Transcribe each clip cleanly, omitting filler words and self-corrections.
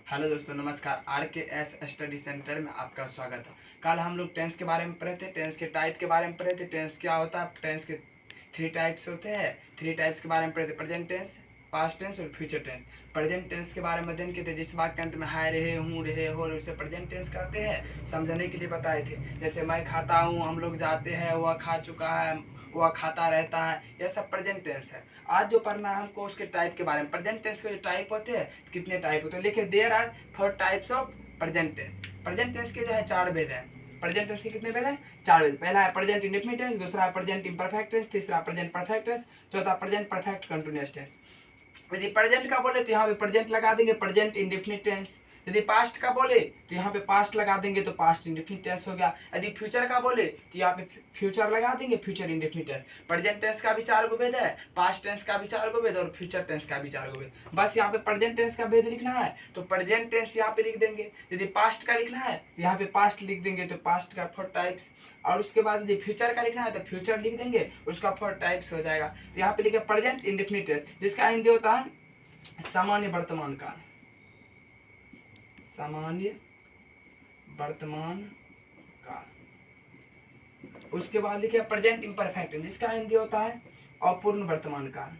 Hello दोस्तों, नमस्कार। RKS study centre में आपका स्वागत है। कल हम लोग टेंस के बारे में पढ़े थे, टेंस के टाइप के बारे में पढ़े थे। टेंस क्या होता है, टेंस के 3 टाइप्स होते हैं। 3 टाइप्स के बारे में पढ़े थे, प्रेजेंट टेंस, पास्ट टेंस और फ्यूचर टेंस। प्रेजेंट टेंस के बारे में अध्ययन किए थे, जिस वाक्य के अंत में हाय रहे, हूँ रहे, हो रहे, उसे प्रेजेंट टेंस कहते हैं। समझने के लिए बताए थे, जैसे मैं खाता हूँ, हम लोग जाते हैं, वह खा चुका है, वह खाता रहता है, यह सब प्रेजेंट टेंस है। आज जो पढ़ना है हमको उसके टाइप के बारे में। प्रेजेंट टेंस के जो टाइप होते हैं, कितने टाइप होते हैं लिखे, there are 4 types of present tense. Present tense के जो है 4 भेद हैं। प्रेजेंट टेंस के कितने भेद हैं? 4 भेद। पहला है प्रेजेंट इंडेफिनिट टेंस, दूसरा है प्रेजेंट इम्परफेक्ट टेंस, तीसरा प्रेजेंट परफेक्ट टेंस, चौथा प्रेजेंट परफेक्ट कंटीन्यूअस टेंस। यदि प्रेजेंट का बोले तो यहाँ पे प्रेजेंट लगा देंगे, प्रेजेंट इंडेफिनिट टेंस। यदि पास्ट का बोले तो यहाँ पे पास्ट लगा देंगे, तो पास्ट इंडेफिनिट टेंस हो गया। यदि फ्यूचर का बोले तो यहाँ पे फ्यूचर लगा देंगे, future indefinite tense. Present tense का भी 4 गो भेद है, पास्ट टेंस का भी 4 गो भेद और फ्यूचर टेंस का भी 4 गो भेद। बस यहाँ पे प्रेजेंट टेंस का भेद लिखना है तो प्रेजेंट टेंस यहाँ पे लिख देंगे। यदि पास्ट का लिखना है तो यहाँ पे पास्ट लिख देंगे, तो पास्ट का 4 टाइप्स। और उसके बाद यदि फ्यूचर का लिखना है तो फ्यूचर लिख देंगे, उसका 4 टाइप्स हो जाएगा। तो यहाँ पे लिखे प्रेजेंट इंडेफिनिट टेंस, जिसका हिंदी होता है सामान्य वर्तमान काल। सामान्य वर्तमान काल। उसके बाद लिखे प्रेजेंट इम्परफेक्ट, जिसका हिंदी होता है अपूर्ण वर्तमान काल।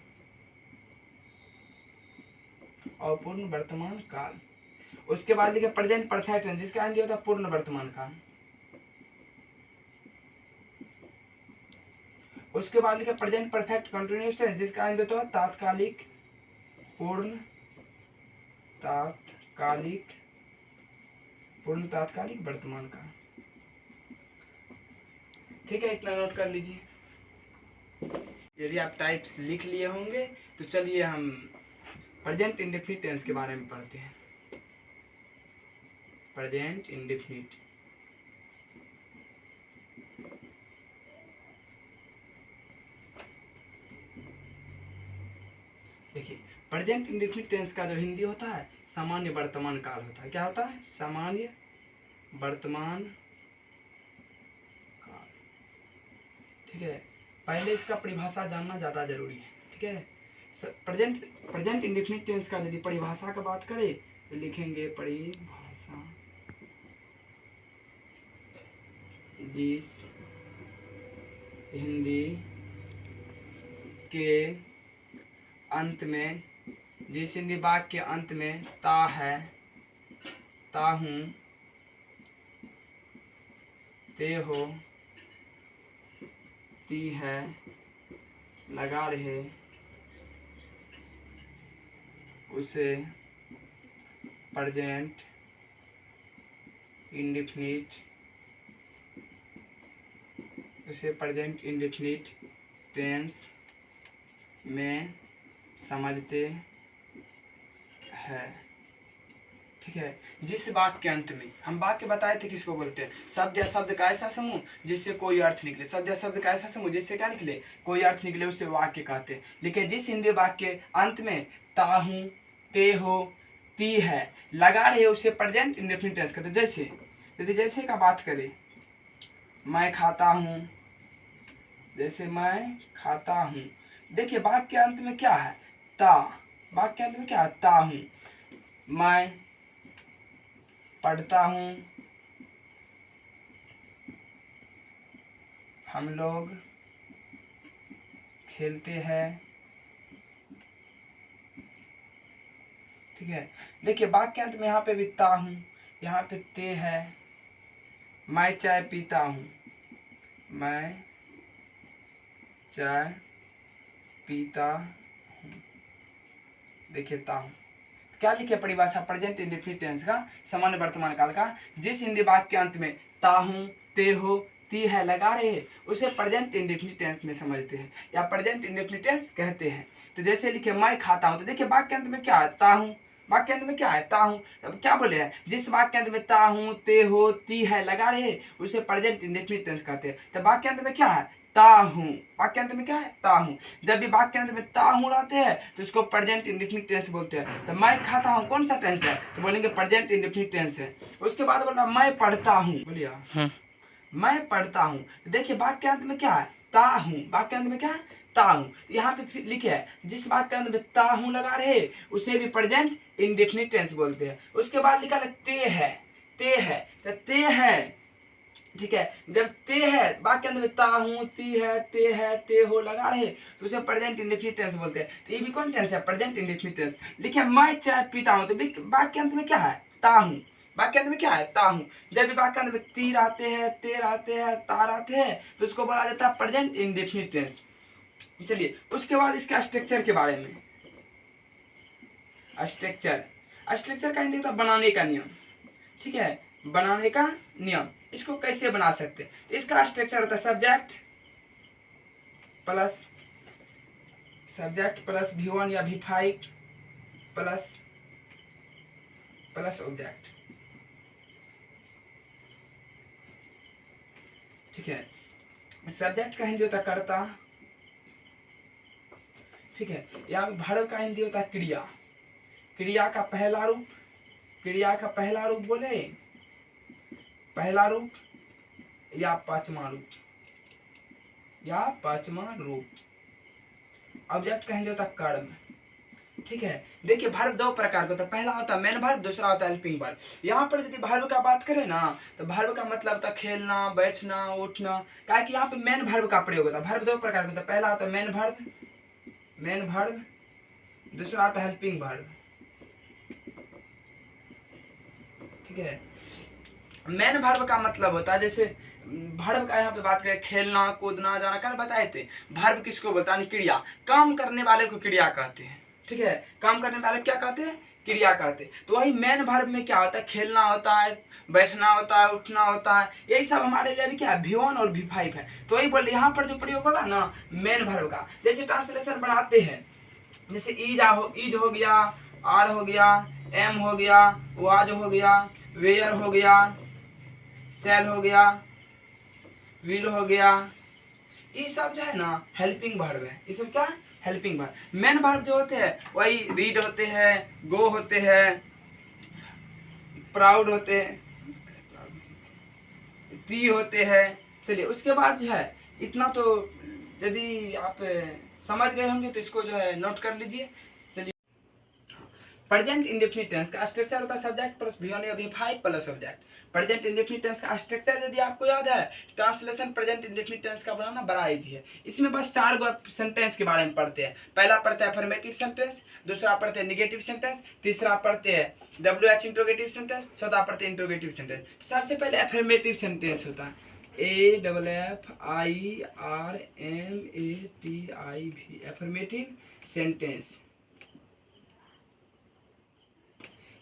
अपूर्ण वर्तमान काल। उसके बाद लिखे प्रेजेंट परफेक्ट, जिसका हिंदी होता है पूर्ण वर्तमान काल। उसके बाद लिखे प्रेजेंट परफेक्ट कंटिन्यूअस टेंस, जिसका हिंदी होता है तात्कालिक, पूर्ण तात्कालिक, पूर्ण तात्कालिक वर्तमान काल। ठीक है, इतना नोट कर लीजिए। यदि आप टाइप्स लिख लिए होंगे तो चलिए हम प्रेजेंट इंडेफिनिट टेंस के बारे में पढ़ते हैं। प्रेजेंट इंडेफिनिट, देखिए प्रेजेंट इंडेफिनिट टेंस का जो हिंदी होता है सामान्य वर्तमान काल होता है। क्या होता है? सामान्य वर्तमान काल। ठीक है, पहले इसका परिभाषा जानना ज़्यादा जरूरी है। ठीक है, प्रेजेंट इंडेफिनिट टेंस का यदि परिभाषा का बात करें तो लिखेंगे परिभाषा, जिस हिंदी के अंत में, जिस हिंदी वाक्य के अंत में ता है, ता हूँ, ते हो, ती है, लगा रहे, उसे प्रेजेंट इंडेफिनिट, उसे प्रेजेंट इंडेफिनिट टेंस में समझते हैं। ठीक है, जिस वाक्य के अंत में, हम वाक्य बताए थे किसको बोलते हैं? शब्द या शब्द का ऐसा समूह जिससे कोई अर्थ निकले। शब्द या शब्द का ऐसा समूह जिससे क्या निकले? कोई अर्थ निकले, उसे वाक्य कहते हैं। लिखे जिस हिंदी वाक्य के अंत में ता हूँ, ते हो, ती है, लगा रहे, उसे प्रेजेंट इंडेफिनिट टेंस कहते हैं। जैसे यदि जैसे का बात करें, मैं खाता हूँ, जैसे मैं खाता हूँ, देखिए वाक्य के अंत में क्या है? ता। वाक्य के अंत में क्या है? ता हूँ। मैं पढ़ता हूँ, हम लोग खेलते हैं। ठीक है, देखिए वाक्य के अंत में यहाँ पे भी ता हूँ, यहाँ पे ते है। मैं चाय पीता हूँ, मैं चाय पीता हूँ, देखिए ता हूँ। क्या लिखे परिभाषा प्रेजेंट इंडेफिनिट टेंस का, सामान्य वर्तमान काल का, जिस हिंदी वाक्य के अंत में ता हूँ, ते हो, ती है, लगा रहे, उसे प्रेजेंट इंडेफिनिट टेंस में समझते हैं या प्रेजेंट इंडेफिनिट टेंस कहते हैं। तो जैसे लिखे मैं खाता हूँ, तो देखिए वाक्य के अंत में क्या है? ता हूँ। वाक्य के अंत में क्या है? ता हूँ। अब क्या बोले हैं? जिस वाक्य के अंत में ता हूँ, ते हो, ती है, लगा रहे, उसे प्रेजेंट इंडेफिनिट टेंस कहते हैं। तो वाक्य के अंत में क्या है? ता हूँ। वाक्य अंत में क्या है? ता हूँ। जब भी वाक्य अंत में ता हूँ रहते हैं तो इसको प्रेजेंट इंडेफिनिट टेंस बोलते हैं। तो मैं खाता हूँ कौन सा टेंस है? तो बोलेंगे प्रेजेंट इंडेफिनिट टेंस है। उसके बाद बोला मैं पढ़ता हूँ, बोलिए मैं पढ़ता हूँ। देखिए वाक्य अंत में क्या है? ता हूँ। वाक्य अंत में क्या है? ता हूँ। यहाँ पे लिखे है जिस वाक्य के अंत में ता हूँ लगा रहे उसे भी प्रेजेंट इंडेफिनिट टेंस बोलते हैं। उसके बाद लिखा है ते है, ते है, तो ते है, ठीक है। जब ते है वाक्य के अंत में ता हूँ, ती है, ते हो लगा रहे तो उसे प्रेजेंट इंडेफिनिट टेंस बोलते हैं। तो ये भी कौन टेंस है? Present indefinite tense. लिखे मैं चाय पीता हूँ, तो वाक्य के अंत में क्या है? ता हूँ। वाक्य अंत में क्या है? ता हूँ। जब भी वाक्य अंत में ती रहते हैं, ते रहते हैं, ता रहते हैं तो उसको बोला जाता है प्रेजेंट इंडेफिनिट टेंस। चलिए उसके बाद इसका स्ट्रक्चर के बारे में। स्ट्रक्चर, स्ट्रक्चर का हिंदी होता है बनाने का नियम, ठीक है, बनाने का नियम। इसको कैसे बना सकते हैं? इसका स्ट्रक्चर होता है सब्जेक्ट प्लस V1 या V5 प्लस ऑब्जेक्ट, ठीक है। सब्जेक्ट का हिंदी होता है कर्ता, ठीक है। यहाँ वर्ब का हिंदी होता है क्रिया, क्रिया का पहला रूप, क्रिया का पहला रूप बोले, पहला रूप या पांचवा रूप, या पांचवा रूप। ऑब्जेक्ट का हिंदी होता है कर्म, ठीक है। देखिए वर्ब दो प्रकार का होता है, पहला होता है मेन वर्ब, दूसरा होता है हेल्पिंग वर्ब। यहाँ पर यदि वर्ब का बात करें ना तो वर्ब का मतलब होता है खेलना, बैठना, उठना, क्या कि यहाँ पे मेन वर्ब का प्रयोग होता है। वर्ब दो प्रकार का होता है, पहला होता है मेन वर्ब, दूसरा आता है हेल्पिंग वर्ब, ठीक है। मेन वर्ब का मतलब होता है जैसे वर्ब का यहाँ पे बात करें खेलना, कूदना, जाना, कल बताए थे वर्ब किसको बोलता है? क्रिया, काम करने वाले को क्रिया कहते हैं, ठीक है। काम करने वाले क्या कहते हैं? क्रिया कहते हैं। तो वही मेन वर्ब में क्या होता है? खेलना होता है, बैठना होता है, उठना होता है, यही सब हमारे लिए भी क्या है? V1 और V5 है। तो वही बोल यहाँ पर जो प्रयोग होगा ना मेन वर्ब का, जैसे ट्रांसलेशन बढ़ाते हैं, जैसे इज हो गया, आर हो गया, एम हो गया, वाज हो गया, वेयर हो गया, सेल हो गया, विल हो गया, ये सब जो है ना हेल्पिंग वर्ब है। ये सब क्या? Helping verb. मेन वर्ब जो होते हैं वही रीड होते हैं, गो होते हैं, प्राउड होते हैं, टी होते हैं। चलिए उसके बाद जो है इतना तो यदि आप समझ गए होंगे तो इसको जो है नोट कर लीजिए। चलिए प्रेजेंट इंडेफिनिट टेंस का स्ट्रक्चर होता है सब्जेक्ट प्लस V1 या V5 plus object. Present indefinite tense का स्ट्रक्चर यदि आपको याद है, ट्रांसलेशन प्रेजेंट इंडेफिनिट टेंस का बनाना बड़ा इजी है। इसमें बस 4 सेंटेंस के बारे में पढ़ते हैं। पहला पढ़ते हैं अफर्मेटिव सेंटेंस, दूसरा पढ़ते हैं निगेटिव सेंटेंस, तीसरा पढ़ते हैं WH इंट्रोगेटिव सेंटेंस, चौथा पढ़ते हैं इंट्रोगेटिव सेंटेंस। सबसे पहले अफर्मेटिव सेंटेंस होता है AFFIRMATIV, affirmative sentence.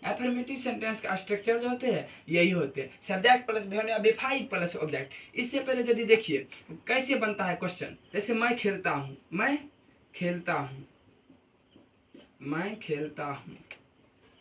Affirmative sentence का स्ट्रक्चर जो होते हैं यही होते हैं, सब्जेक्ट प्लस V1 या V5 प्लस ऑब्जेक्ट। इससे पहले यदि देखिए कैसे बनता है क्वेश्चन, जैसे मैं खेलता हूँ, मैं खेलता हूँ, मैं खेलता हूँ,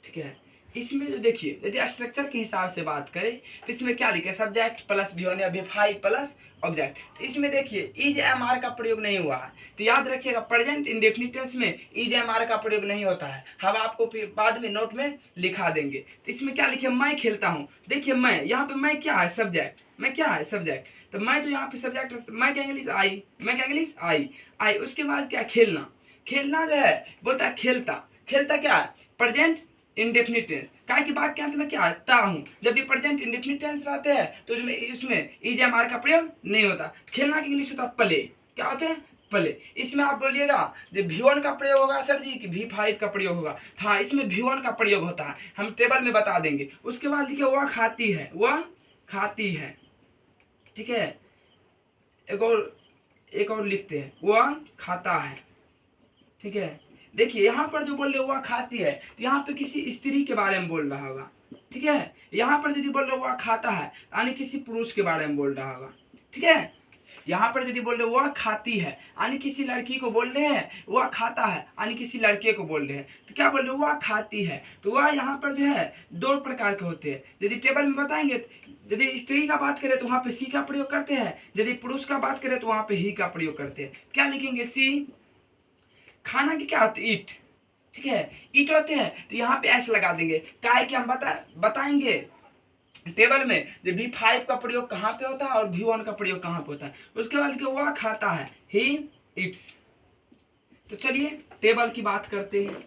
ठीक है। इसमें जो देखिए यदि स्ट्रक्चर के हिसाब से बात करें तो इसमें क्या लिखे? सब्जेक्ट प्लस V1 या V5 प्लस ऑब्जेक्ट। तो इसमें देखिए इज एम आर का प्रयोग नहीं हुआ है, तो याद रखिएगा प्रेजेंट इंडेफिनिट टेंस में इज एम आर का प्रयोग नहीं होता है। हम आपको फिर बाद में नोट में लिखा देंगे। तो इसमें क्या लिखे? मैं खेलता हूँ। देखिए मैं यहाँ पे मैं क्या है? सब्जेक्ट। मैं क्या है? सब्जेक्ट। तो मैं तो यहाँ पे सब्जेक्ट, मैं क्या इंग्लिश आई, मैं क्या इंग्लिश आई, आई। उसके बाद क्या? खेलना। खेलना जो है बोलता है खेलता, खेलता क्या है? Present indefinite tense. क्या कि वाक्य के अंत में क्या आता हूँ, जब भी प्रेजेंट इंडेफिनिट टेंस रहते हैं तो इसमें इज एम आर का प्रयोग नहीं होता। खेलना की इंग्लिश होता है प्ले। क्या होते हैं? प्ले। इसमें आप बोलिएगा जब V1 का प्रयोग होगा सर जी कि V5 का प्रयोग होगा? हाँ इसमें V1 का प्रयोग होता है, हम टेबल में बता देंगे। उसके बाद लिखिए वह खाती है, वह खाती है, ठीक है। एक और लिखते हैं वह खाता है, ठीक है। देखिए यहाँ पर जो बोल रहे वह खाती है, तो यहाँ पे किसी स्त्री के बारे में बोल रहा होगा, ठीक है। यहाँ पर यदि बोल रहे वह खाता है यानी किसी पुरुष के बारे में बोल रहा होगा, ठीक है। यहाँ पर यदि बोल रहे वह खाती है यानी किसी लड़की को बोल रहे हैं, वह खाता है यानी किसी लड़के को बोल रहे हैं। तो क्या बोल रहे वह खाती है, तो वह यहाँ पर जो है 2 प्रकार के होते हैं। यदि टेबल में बताएंगे, यदि स्त्री का बात करें तो वहाँ पे सी का प्रयोग करते हैं, यदि पुरुष का बात करें तो वहाँ पे ही का प्रयोग करते हैं। क्या लिखेंगे? सी। खाना की क्या होती है? ईट, ठीक है। ईट होते हैं तो यहाँ पे ऐसे लगा देंगे, क्या है कि हम बताएंगे टेबल में जो V5 का प्रयोग कहाँ पे होता है और V1 का प्रयोग कहाँ पे होता है। उसके बाद वह खाता है, ही ईट्स, तो चलिए टेबल की बात करते हैं।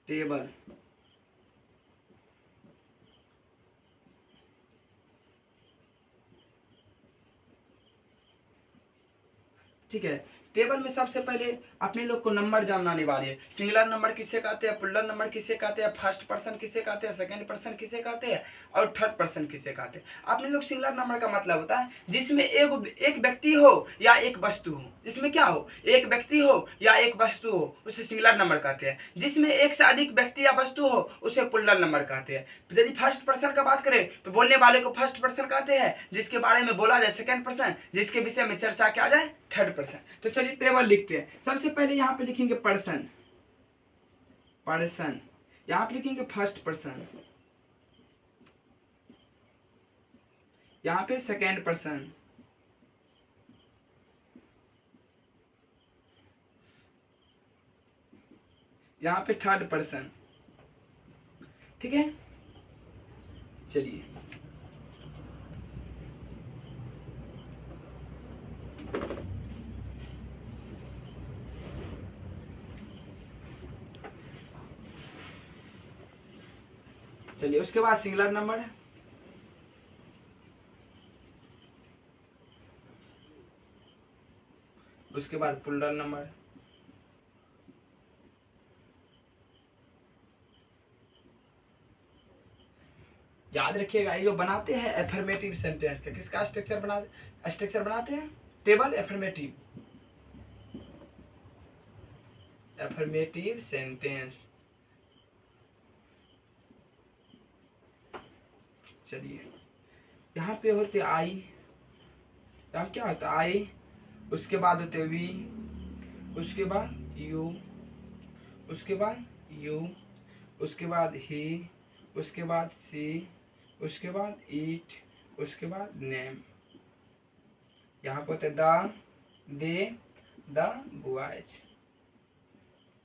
टेबल, ठीक है। टेबल में सबसे पहले अपने लोग को नंबर जानना अनिवार्य है। सिंगुलर नंबर किसे कहते हैं, प्लूरल नंबर किसे कहते हैं, फर्स्ट पर्सन किसे कहते हैं, सेकंड पर्सन किसे कहते हैं और थर्ड पर्सन किसे कहते हैं। अपने लोग सिंगुलर नंबर का मतलब होता है जिसमें एक व्यक्ति हो या एक वस्तु हो, जिसमें क्या हो, एक व्यक्ति हो या एक वस्तु हो, उसे सिंगुलर नंबर कहते हैं। जिसमें एक से अधिक व्यक्ति या वस्तु हो उसे प्लूरल नंबर कहते हैं। यदि फर्स्ट पर्सन का बात करें तो बोलने वाले को फर्स्ट पर्सन कहते हैं, जिसके बारे में बोला जाए सेकंड पर्सन, जिसके विषय में चर्चा किया जाए थर्ड पर्सन। तो चलिए टेबल लिखते हैं। सबसे पहले यहाँ पे लिखेंगे पर्सन, पर्सन, यहाँ पे लिखेंगे फर्स्ट पर्सन, यहाँ पे सेकेंड पर्सन, यहाँ पे थर्ड पर्सन, ठीक है। चलिए चलिए उसके बाद सिंगुलर नंबर, उसके बाद प्लूरल नंबर, याद रखिएगा ये जो बनाते हैं एफर्मेटिव सेंटेंस का, किसका स्ट्रक्चर बनाते हैं, टेबल एफर्मेटिव, एफर्मेटिव सेंटेंस। चलिए यहाँ पे होते आई, यहाँ क्या होता है आई, उसके बाद होते वी, उसके बाद यू, उसके बाद यू, उसके बाद ही, उसके बाद सी, उसके बाद ईट, उसके बाद नेम। यहाँ पर होते द, दे, द बॉयज।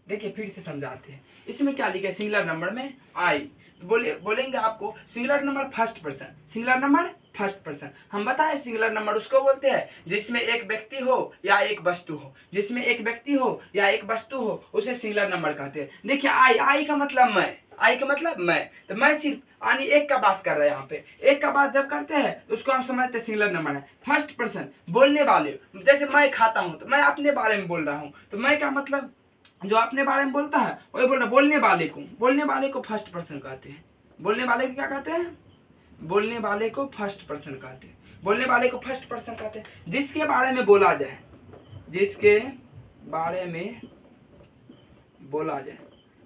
देखिए फिर से समझाते हैं। इसमें क्या लिखा है, सिंगुलर नंबर में आई, तो बोलेंगे आपको singular number first person, singular number first person. हम बताएं सिंगुलर नंबर उसको बोलते हैं जिसमें एक व्यक्ति हो या एक वस्तु हो, जिसमें एक व्यक्ति हो या एक वस्तु हो उसे सिंगुलर नंबर कहते हैं। देखिए आई का मतलब मैं, आई का मतलब मैं, तो मैं सिर्फ यानी एक का बात कर रहे हैं। यहाँ पे एक का बात जब करते हैं तो उसको हम समझते हैं सिंगुलर नंबर है। फर्स्ट पर्सन बोलने वाले, जैसे मैं खाता हूँ तो मैं अपने बारे में बोल रहा हूँ, तो मैं का मतलब जो अपने बारे में बोलता है वही बोल रहा। बोलने वाले को फर्स्ट पर्सन कहते हैं। बोलने वाले को क्या कहते हैं, बोलने वाले को फर्स्ट पर्सन कहते हैं, बोलने वाले को फर्स्ट पर्सन कहते हैं। जिसके बारे में बोला जाए, जिसके बारे में बोला जाए,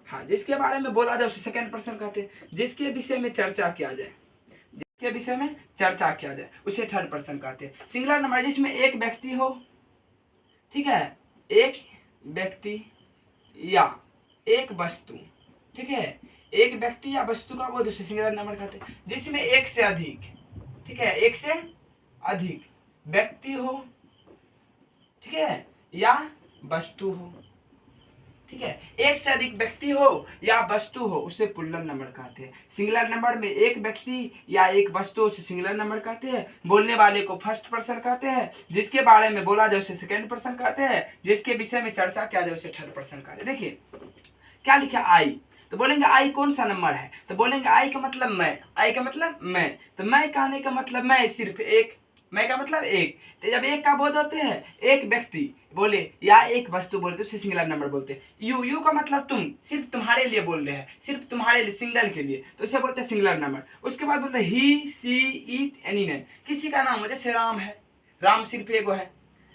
हाँ जिसके बारे में बोला जाए उसे सेकंड पर्सन कहते हैं। जिसके विषय में चर्चा किया जाए, जिसके विषय में चर्चा किया जाए उसे थर्ड पर्सन कहते हैं। सिंगुलर नंबर जिसमें एक व्यक्ति हो, ठीक है, एक व्यक्ति या एक वस्तु, ठीक है, एक व्यक्ति या वस्तु का वो दूसरे सिंगुलर नंबर कहते हैं। जिसमें एक से अधिक, ठीक है, एक से अधिक व्यक्ति हो, ठीक है, या वस्तु हो, ठीक है, एक से अधिक व्यक्ति हो या वस्तु हो उसे प्लूरल नंबर कहते हैं। सिंगुलर नंबर में एक व्यक्ति या एक वस्तु उसे सिंगुलर नंबर कहते हैं। बोलने वाले को फर्स्ट पर्सन कहते हैं, जिसके बारे में बोला जाए उसे सेकंड पर्सन कहते हैं, जिसके विषय में चर्चा किया जाए उसे थर्ड पर्सन कहते हैं। देखिए क्या लिखा आई, तो बोलेंगे आई कौन सा नंबर है, तो बोलेंगे आई का मतलब मैं, आई का मतलब मैं, तो मैं कहने का मतलब मैं सिर्फ एक, मैं का मतलब एक। तो जब एक का बोध होते हैं एक व्यक्ति बोले या एक वस्तु बोले तो उसे सिंगुलर नंबर बोलते हैं। यू का मतलब तुम, सिर्फ तुम्हारे लिए बोल रहे हैं, सिर्फ तुम्हारे लिए, सिंगल के लिए, तो उसे बोलते हैं सिंगुलर नंबर। उसके बाद बोलते हैं ही, सी, इट, एनी नेम, किसी का नाम हो, जैसे राम है, राम सिर्फ एगो है,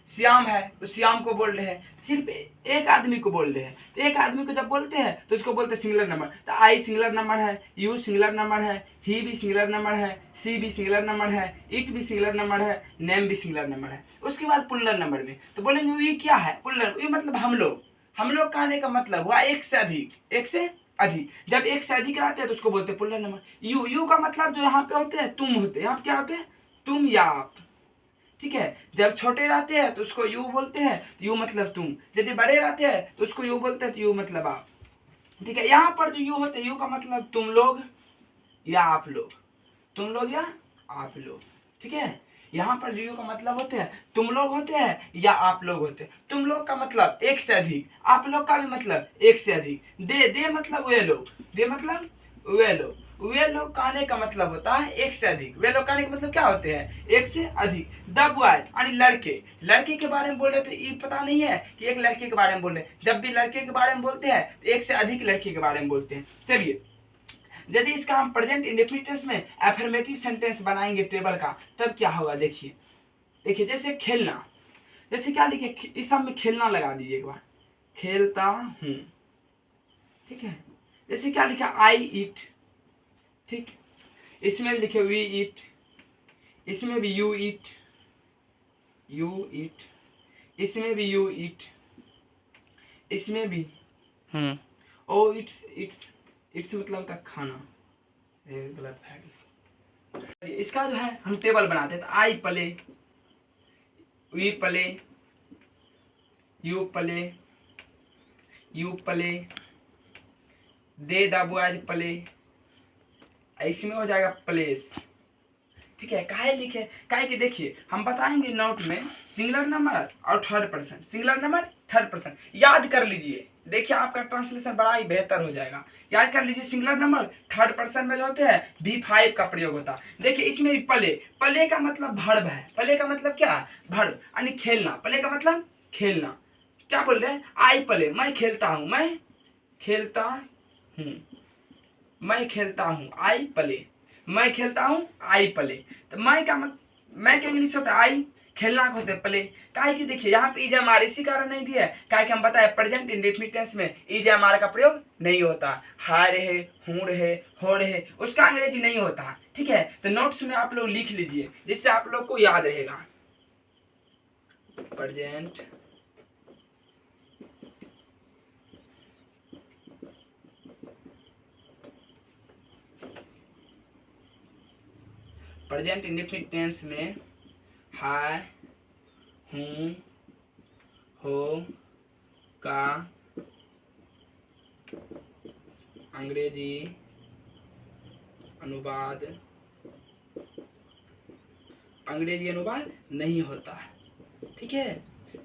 श्याम है तो श्याम को बोल रहे हैं, सिर्फ एक आदमी को बोल रहे हैं। तो एक आदमी को जब बोलते हैं तो उसको बोलते हैं सिंगुलर नंबर। तो आई सिंगुलर नंबर है, यू सिंगुलर नंबर है, ही भी सिंगुलर नंबर है, सी भी सिंगुलर नंबर है, इट भी सिंगुलर नंबर है, नेम भी सिंगुलर नंबर है। उसके बाद प्लूरल नंबर में तो बोलेंगे वी क्या है, प्लूरल, वी मतलब हम लोग, हम लोग कहने का मतलब हुआ एक से अधिक, एक से अधिक। जब एक से अधिक रहते हैं तो उसको बोलते हैं प्लूरल नंबर। यू का मतलब जो यहाँ पे होते हैं तुम होते हैं, यहाँ पे क्या होते हैं तुम या आप, ठीक है। जब छोटे रहते हैं तो उसको यू बोलते हैं, यू मतलब तुम। यदि बड़े रहते हैं तो उसको यू बोलते हैं, तो यू मतलब आप, ठीक है। यहाँ पर जो यू होते हैं, यू का मतलब तुम लोग या आप लोग, तुम लोग या आप लोग, ठीक है। यहाँ पर यू का मतलब होते हैं तुम लोग होते हैं या आप लोग होते हैं। तुम लोग का मतलब एक से अधिक, आप लोग का भी मतलब एक से अधिक। दे मतलब वे लोग, दे मतलब वे लोग। वे लोग कहने का मतलब होता है एक से अधिक। वे लोग कहने का मतलब क्या होते हैं, एक से अधिक। द बॉयज यानी लड़के, लड़के के बारे में बोल रहे तो ये पता नहीं है कि एक लड़के के बारे में बोल रहे हैं। जब भी लड़के के बारे में बोलते हैं तो एक से अधिक लड़के के बारे में बोलते हैं। चलिए, यदि इसका हम प्रेजेंट इंडेफिनिट टेंस में एफर्मेटिव सेंटेंस बनाएंगे टेबल का, तब क्या होगा देखिए। देखिए जैसे खेलना, जैसे क्या लिखे, इस सब में खेलना लगा दीजिए एक बार, खेलता हूँ, ठीक है। जैसे क्या लिखा, आई ईट, ठीक। इसमें भी लिखे वी ईट, इसमें भी यू ईट, यू ईट, इसमें भी यू ईट, इसमें भी ओ इट्स, इट्स मतलब था खाना, गलत है। इसका जो है हम टेबल बनाते हैं, तो I play, we play, you play, you play, they the boys play, इसमें हो जाएगा प्लेस, ठीक है। काहे लिखे, काहे कि देखिए हम बताएंगे नोट में सिंगुलर नंबर और third person, singular number third person याद कर लीजिए। देखिए आपका ट्रांसलेशन बड़ा ही बेहतर हो जाएगा। याद कर लीजिए, सिंगुलर नंबर थर्ड पर्सन में जो होते हैं V5 का प्रयोग होता है। देखिए इसमें भी प्ले, प्ले का मतलब भर्ब है। प्ले का मतलब क्या है, भर्ब यानी खेलना। प्ले का मतलब खेलना। क्या बोल रहे हैं, आई प्ले, मैं खेलता हूँ, मैं खेलता हूँ, मैं खेलता हूँ, आई प्ले, मैं खेलता हूँ, आई प्ले। तो मैं का मैं का इंग्लिश होता है आई, खेलना को होते प्ले। काहे कि देखिए यहाँ पे इजमार इसी कारण नहीं दिया है, काहे कि हम बताए प्रेजेंट इंडेफिनिट टेंस में इजमार का प्रयोग नहीं होता। हार है, हूर है, होड़ है, उसका अंग्रेजी नहीं होता, ठीक है। तो नोट्स में आप लोग लिख लीजिए जिससे आप लोग को याद रहेगा। प्रेजेंट प्रेजेंट इंडेफिनिट टेंस में है, हूँ, हो का अंग्रेजी अनुवाद, अंग्रेजी अनुवाद नहीं होता है, ठीक है।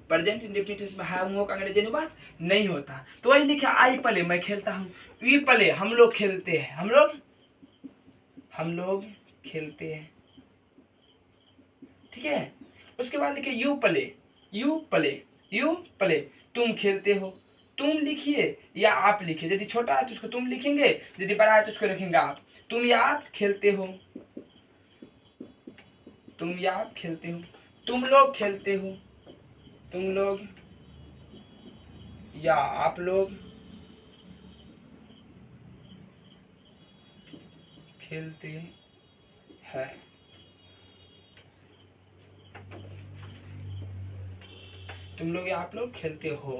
प्रेजेंट इंडेफिनिट टेंस में है, हूँ का अंग्रेजी अनुवाद नहीं होता। तो वही लिखा, आई प्ले, मैं खेलता हूँ, वी प्ले, हम लोग खेलते हैं, हम लोग खेलते हैं, ठीक है। उसके बाद लिखे you play, you play, you play, तुम खेलते हो। तुम लिखिए या आप लिखिए, यदि छोटा है तो उसको तुम लिखेंगे, यदि बड़ा है तो उसको लिखेंगे आप। तुम या आप खेलते हो, तुम या आप खेलते हो, तुम लोग खेलते हो, तुम लोग या आप लोग खेलते हैं, तुम लोग या आप लोग खेलते हो,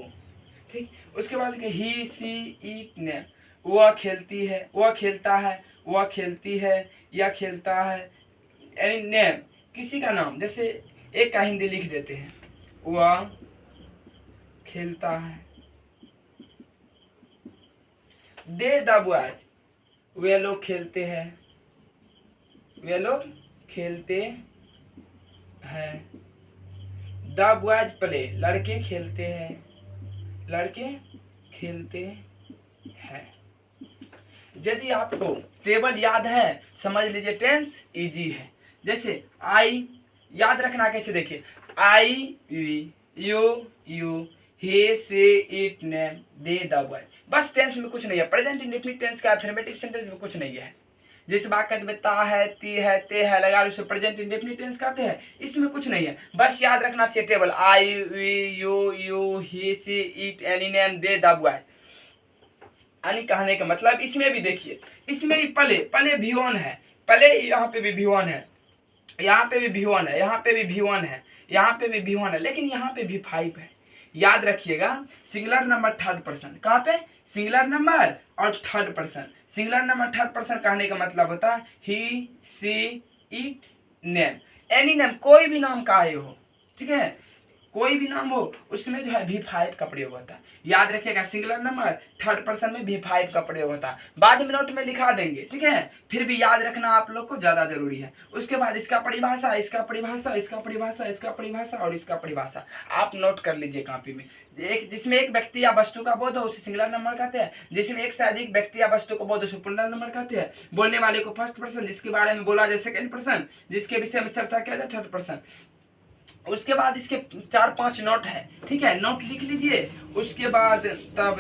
ठीक। उसके बाद ही सी इट ने, वह खेलती है, वह खेलता है, वह खेलती है, या खेलता है, यानी नेम किसी का नाम, जैसे एक का हिंदी लिख देते हैं, वह खेलता है। दे द बॉयज, वे लोग खेलते हैं, वे लोग खेलते हैं। द बॉयज प्ले, लड़के खेलते हैं, लड़के खेलते हैं। यदि आपको टेबल याद है समझ लीजिए टेंस इजी है। जैसे आई याद रखना कैसे, देखिए आई we, you, he she it name, they the boy, बस टेंस में कुछ नहीं है। प्रेजेंट इंडेफिनिट टेंस का अफर्मेटिव सेंटेंस में कुछ नहीं है। जिस वाक्य में ता है, ती है, ते है लगा उसे प्रेजेंट इंडेफिनिट टेंस कहते हैं, इसमें कुछ नहीं है। बस याद रखना चाहिए table I we, you, he she it, any name, they the boy. यानी कहने का मतलब इसमें भी देखिए, इसमें भी प्ले, प्ले V1 है, प्ले यहाँ पे भी V1 है, यहाँ पे भी V1 है, यहाँ पे भी V1 है, यहाँ पे भी V1 है, लेकिन यहाँ पे V5 है। याद रखिएगा सिंगुलर नंबर थर्ड पर्सन, कहाँ पे, सिंगुलर नंबर और third person. Singular number third person कहने का मतलब होता है ही, सी, इट, नेम, एनी नेम, कोई भी नाम का हो, ठीक है, कोई भी नाम हो उसमें जो है V5 का प्रयोग होता है। याद रखिएगा, सिंगुलर नंबर थर्ड पर्सन में V5 का प्रयोग होता है। बाद में नोट में लिखा देंगे, ठीक है, फिर भी याद रखना आप लोग को ज्यादा जरूरी है। उसके बाद इसका परिभाषा, इसका परिभाषा, इसका परिभाषा, इसका परिभाषा और इसका परिभाषा आप नोट कर लीजिए कॉपी में। एक जिसमें एक व्यक्ति या वस्तु का बोध हो उसे सिंगुलर नंबर कहते हैं, जिसमें एक से अधिक व्यक्ति या वस्तु को बोध उसे प्लूरल नंबर कहते हैं। बोलने वाले को फर्स्ट पर्सन, जिसके बारे में बोला जाए सेकंड पर्सन, जिसके विषय में चर्चा किया जाए थर्ड पर्सन। उसके बाद इसके 4-5 नोट है, ठीक है, नोट लिख लीजिए। उसके बाद तब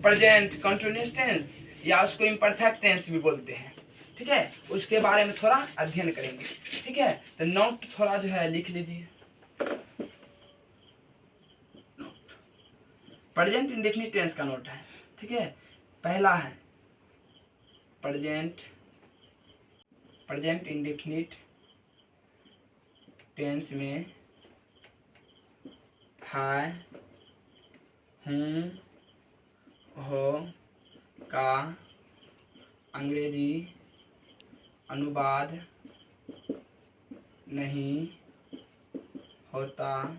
प्रेजेंट कंटीन्यूअस टेंस या उसको इम्परफेक्ट टेंस भी बोलते हैं, ठीक है, उसके बारे में थोड़ा अध्ययन करेंगे, ठीक है। तो नोट थोड़ा जो है लिख लीजिए। प्रेजेंट इंडेफिनिट टेंस का नोट है, ठीक है। पहला है प्रेजेंट इंडेफिनिट टेंस में है, हूँ, हो का अंग्रेजी अनुवाद नहीं होता,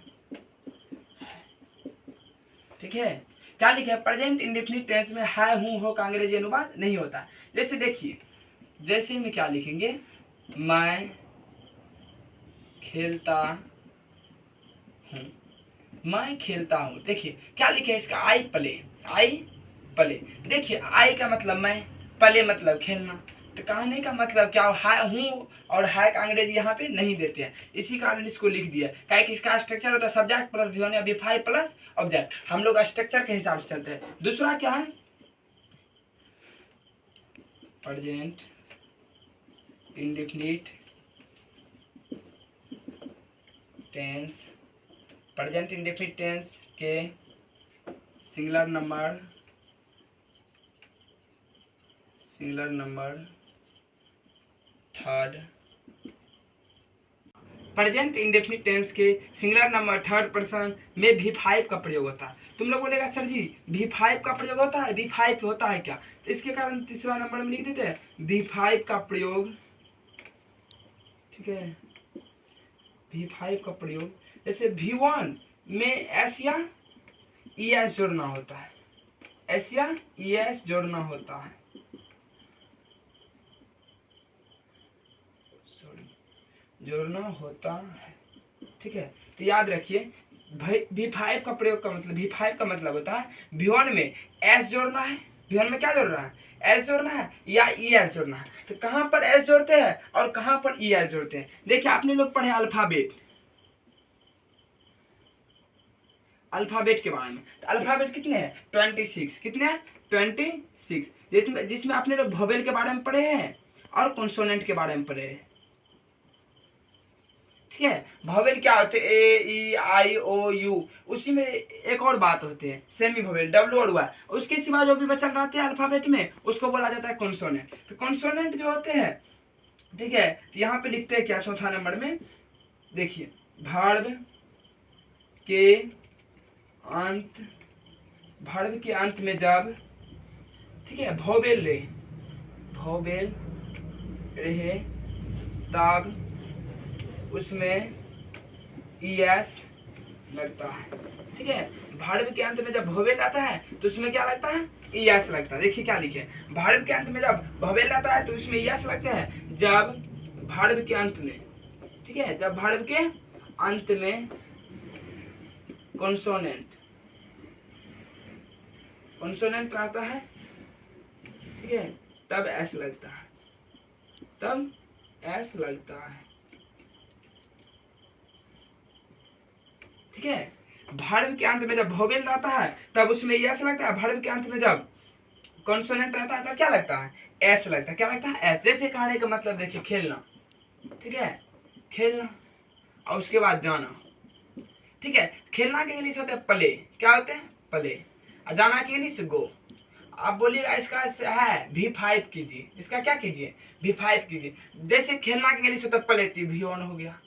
ठीक है। क्या लिखा है? प्रेजेंट इंडेफिनिट टेंस में है, हूँ, हो का अंग्रेजी अनुवाद नहीं होता। जैसे देखिए, जैसे में क्या लिखेंगे, मैं खेलता हूँ, मैं खेलता हूँ। देखिए क्या लिखे है इसका, आई प्ले। देखिए आई का मतलब मैं, प्ले मतलब खेलना। तो कहने का मतलब क्या हूँ और है का अंग्रेजी यहाँ पे नहीं देते हैं, इसी कारण इसको लिख दिया। क्या कि इसका स्ट्रक्चर होता है सब्जेक्ट प्लस V1 या V5 प्लस ऑब्जेक्ट। हम लोग स्ट्रक्चर के हिसाब से चलते हैं। दूसरा क्या है, present indefinite tense, present indefinite tense के singular number third, present indefinite tense के सिंगुलर नंबर थर्ड पर्सन में V5 का प्रयोग होता है। तुम लोग बोलेगा सर जी V5 का प्रयोग होता है, V5 होता है क्या? तो इसके कारण तीसरा नंबर में लिख देते हैं V5 का प्रयोग, ठीक है, V5 का प्रयोग। जैसे V1 में S या ES जोड़ना होता है, S या ES जोड़ना होता है, जोड़ना होता है, ठीक है। तो याद रखिए V5 का प्रयोग का मतलब, V5 का मतलब होता है V1 में S जोड़ना है, V1 में क्या जोड़ना है, S जोड़ना है या ES जोड़ना है। तो कहाँ पर S जोड़ते हैं और कहाँ पर ES जोड़ते हैं? देखिए आपने लोग पढ़े अल्फाबेट के बारे में। तो अल्फाबेट कितने हैं? 26। कितने हैं? 26। जिसमें आपने लोग वोवेल के बारे में पढ़े हैं और कॉन्सोनेंट के बारे में पढ़े हैं, ठीक है। वोवेल क्या होते हैं? ए, ई, आई, ओ, यू। उसी में एक और बात होती है सेमी वोवेल, W और Y। उसके सिवा जो भी बचल रहते हैं अल्फाबेट में उसको बोला जाता है कॉन्सोनेंट। तो कॉन्सोनेंट जो होते हैं, ठीक है, तो यहाँ पे लिखते हैं क्या चौथा नंबर में, देखिए वर्ब के अंत में जब, ठीक है, वोवेल रहे तब उसमें ES लगता है, ठीक है। वर्ब के अंत में जब वोवेल आता है तो उसमें क्या लगता है? ES लगता है। देखिए क्या लिखे, वर्ब के अंत में जब वोवेल आता है तो उसमें ES लगता है जब वर्ब के अंत में, ठीक है, जब वर्ब के अंत में कॉन्सोनेंट आता है, ठीक है, तब S लगता है, ठीक है। वर्ब के अंत में जब वोवेल आता है तब उसमें ES लगता है, वर्ब के अंत में जब कॉन्सोनेंट रहता है तब क्या लगता है? S लगता है। क्या लगता है? S। जैसे कहने का मतलब देखिए खेलना, ठीक है, खेलना और उसके बाद जाना, ठीक है। खेलना के इंग्लिश होते हैं प्ले, क्या होते हैं? प्ले। और जाना के इंग्लिश गो। आप बोलिएगा इसका है V5 कीजिए, इसका क्या कीजिए? V5 कीजिए। जैसे खेलना के इंग्लिश होता है प्ले, तो V1 हो गया।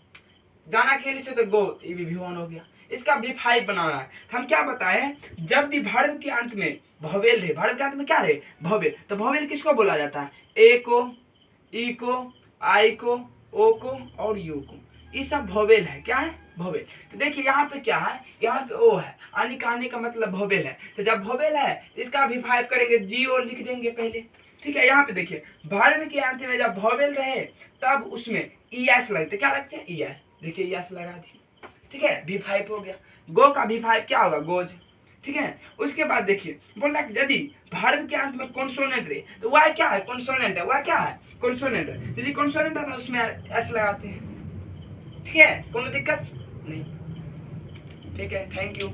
जाना के इंग्लिश होता है गो, तो ये भी V1 हो गया। इसका V5 बनाना है। हम क्या बताएं, जब भी वर्ब के अंत में वोवेल रहे, वर्ब के अंत में क्या रहे? वोवेल। तो वोवेल किसको बोला जाता है? ए को, ई को, आई को, ओ को और यू को। ये सब वोवेल है। क्या है? वोवेल। तो देखिए यहाँ पे क्या है, यहाँ पे ओ है, आने का मतलब वोवेल है। तो जब वोवेल है इसका भी 5 करेंगे, जीओ लिख देंगे पहले। ठीक है, यहाँ पे देखिए वर्ब के अंत में जब वोवेल रहे तब उसमें ES लगते। क्या लगते हैं? ES। देखिए ES लगा दिए। ठीक है, V5 हो गया। गो का V5 क्या होगा? गोज। ठीक है, उसके बाद देखिए बोला यदि वर्ब के अंत में कॉन्सोनेंट रहे तो वह क्या है? कॉन्सोनेंट है। वह क्या है? कॉन्सोनेंट है। यदि कॉन्सोनेंट है तो उसमें S लगाते हैं। ठीक है, कोनो दिक्कत नहीं। ठीक है, थैंक यू।